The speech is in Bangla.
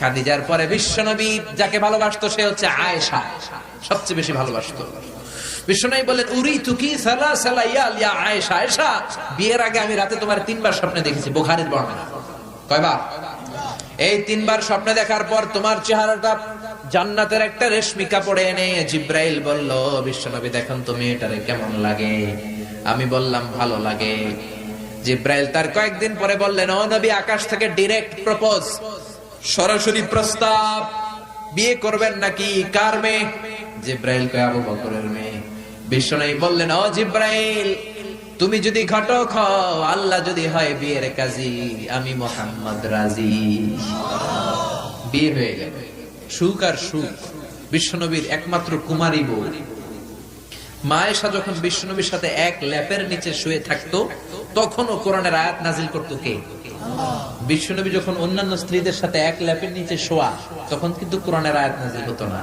খাদিজার পরে বিশ্বনবী যাকে ভালোবাসতো সে হচ্ছে আয়েশা, সবচেয়ে বেশি ভালোবাসতো। বিশ্বনবী বললেন উরিতুকি সালাসালা ইয়া আয়েশা, আয়েশা বিয়ের আগে আমি রাতে তোমার 3 বার স্বপ্নে দেখেছি। বুখারীর বর্ণনা। কয়বার? এই 3 বার স্বপ্নে দেখার পর তোমার চেহারাটা জান্নাতের একটা রেশমি কাপড়ে এনে জিব্রাইল বলল, বিশ্বনবী দেখুন তুমি এটারে কেমন লাগে? আমি বললাম ভালো লাগে। জিব্রাইল তার কয়েকদিন পরে বললেন, ও নবী, আকাশ থেকে ডাইরেক্ট প্রপোজ, সরাসরি প্রস্তাব, বিয়ে করবেন নাকি? কার মেয়ে? জিব্রাইল কয় আবু বকরের মেয়ে। বিশ্বনবী বললেন, ও জিব্রাইল, তুমি যদি ঘটক হও, আল্লাহ যদি হয় বিয়ের কাজী, আমি মুহাম্মদ রাজি। বিয়ে হয়ে গেল। সুখ আর সুখ। বিশ্বনবীর একমাত্র কুমারী বউ মা আয়েশা যখন বিশ্বনবীর সাথে এক ল্যাপের নিচে শুয়ে থাকতো, তখনও কোরআনের আয়াত নাজিল করতো কে? বিশ্বনবী যখন অন্যান্য স্ত্রীদের সাথে এক ল্যাপের নিচে শোয়া, তখন কিন্তু কোরআনের আয়াত নাজিল হতো না।